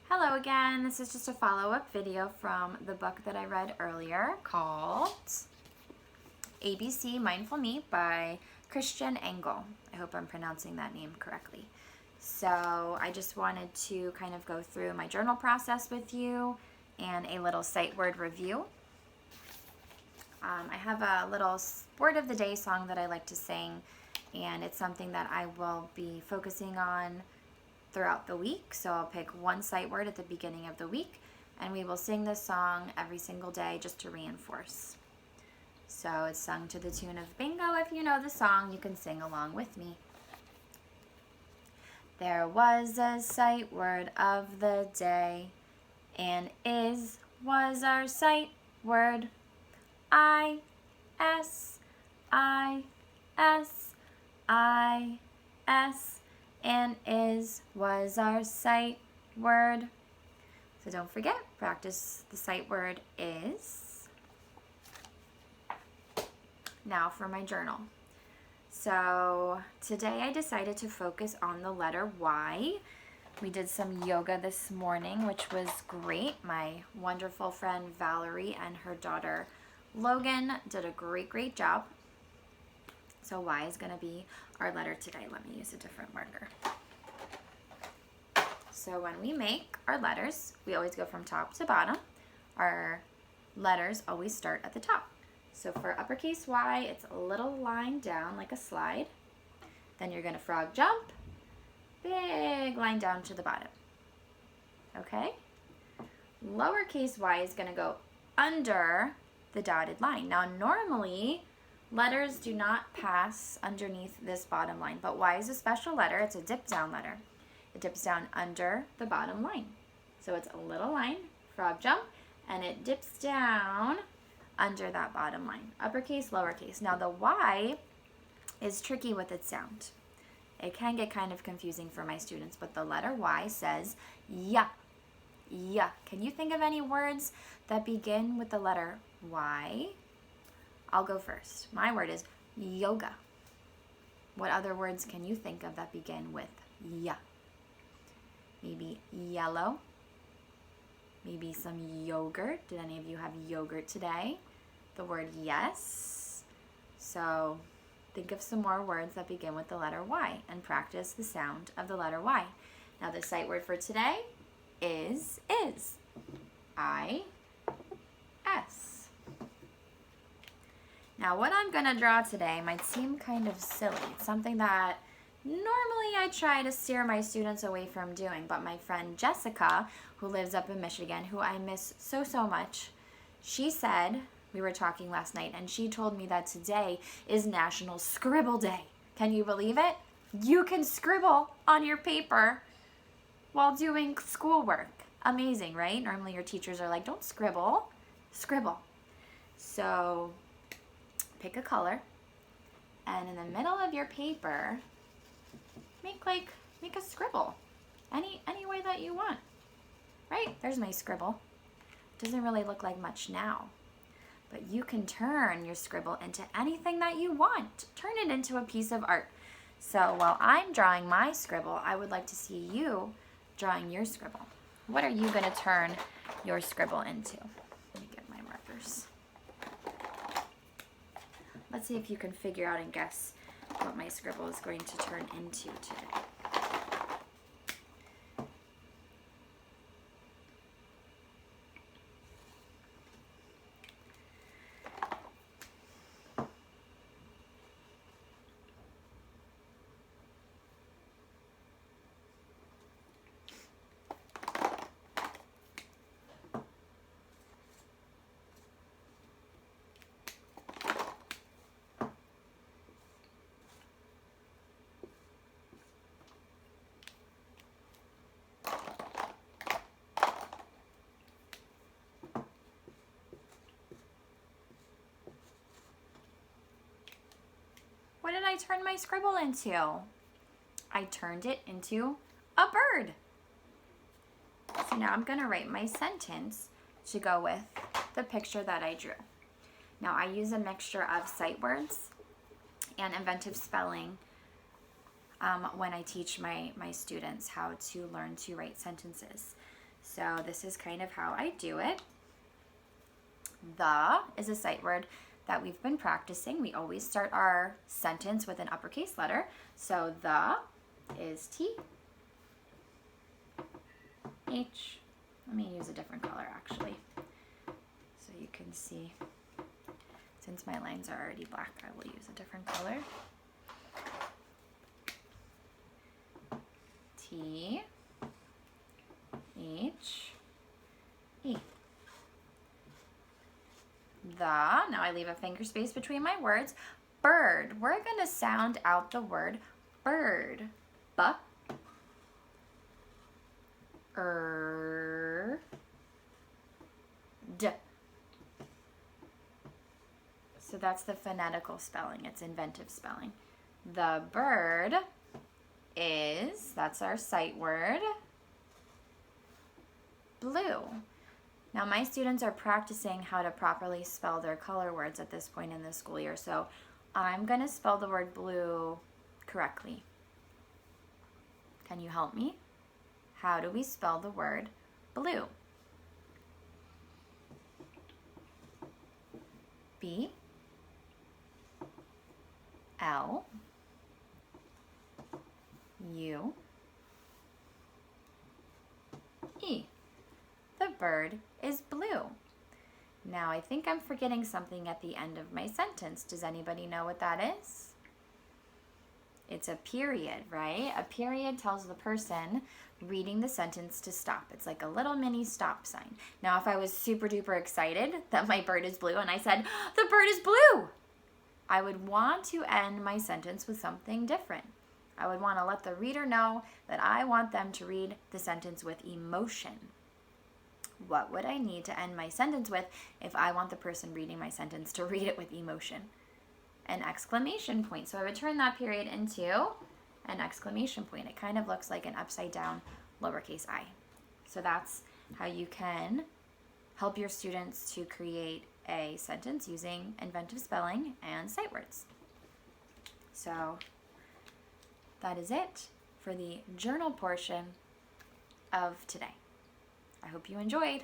Hello again, this is just a follow-up video from the book that I read earlier called ABC Mindful Me by Christian Engel. I hope I'm pronouncing that name correctly. So I just wanted to kind of go through my journal process with you and a little sight word review. I have a little word of the day song that I like to sing, and it's something that I will be focusing on throughout the week. So I'll pick one sight word at the beginning of the week, and we will sing this song every single day just to reinforce. So it's sung to the tune of Bingo. If you know the song, you can sing along with me. There was a sight word of the day, and was our sight word. I, S, I, S, I, S, and was our sight word. So don't forget, practice the sight word is. Now for my journal. So today I decided to focus on the letter Y. We did some yoga this morning, which was great. My wonderful friend Valerie and her daughter Logan did a great job. So Y is going to be our letter today. Let me use a different marker. So when we make our letters, we always go from top to bottom. Our letters always start at the top. So for uppercase Y, it's a little line down like a slide. Then you're going to frog jump, big line down to the bottom. Okay? Lowercase y is going to go under the dotted line. Now normally, letters do not pass underneath this bottom line, but Y is a special letter. It's a dip down letter. It dips down under the bottom line. So it's a little line, frog jump, and it dips down under that bottom line. Uppercase, lowercase. Now the Y is tricky with its sound. It can get kind of confusing for my students, but the letter Y says ya, ya. Can you think of any words that begin with the letter Y? I'll go first. My word is yoga. What other words can you think of that begin with ya? Maybe yellow. Maybe some yogurt. Did any of you have yogurt today? The word yes. So think of some more words that begin with the letter Y and practice the sound of the letter Y. Now the sight word for today is. I, S. Now what I'm going to draw today might seem kind of silly. It's something that normally I try to steer my students away from doing, but my friend Jessica, who lives up in Michigan, who I miss so much, she said, we were talking last night, and she told me that today is National Scribble Day. Can you believe it? You can scribble on your paper while doing schoolwork. Amazing, right? Normally your teachers are like, don't scribble, scribble. So pick a color, and in the middle of your paper, make a scribble, any way that you want. Right? There's my scribble. Doesn't really look like much now, but you can turn your scribble into anything that you want. Turn it into a piece of art. So while I'm drawing my scribble, I would like to see you drawing your scribble. What are you going to turn your scribble into? Let me get my markers. Let's see if you can figure out and guess what my scribble is going to turn into today. What did I turn my scribble into? I turned it into a bird. So now I'm going to write my sentence to go with the picture that I drew. Now I use a mixture of sight words and inventive spelling when I teach my students how to learn to write sentences. So this is kind of how I do it. The is a sight word that we've been practicing. We always start our sentence with an uppercase letter. So the is T, H. Let me use a different color actually, so you can see. Since my lines are already black, I will use a different color. T, H, E. The, now I leave a finger space between my words. Bird, we're going to sound out the word bird. B, D. So that's the phonetical spelling. It's inventive spelling. The bird is, that's our sight word, blue. Now my students are practicing how to properly spell their color words at this point in the school year, so I'm going to spell the word blue correctly. Can you help me? How do we spell the word blue? B, L, U, E. The bird is blue. Now I think I'm forgetting something at the end of my sentence. Does anybody know what that is? It's a period, right? A period tells the person reading the sentence to stop. It's like a little mini stop sign. Now, if I was super duper excited that my bird is blue and I said, the bird is blue, I would want to end my sentence with something different. I would want to let the reader know that I want them to read the sentence with emotion. What would I need to end my sentence with if I want the person reading my sentence to read it with emotion? An exclamation point. So I would turn that period into an exclamation point. It kind of looks like an upside down lowercase I. So that's how you can help your students to create a sentence using inventive spelling and sight words. So that is it for the journal portion of today. I hope you enjoyed.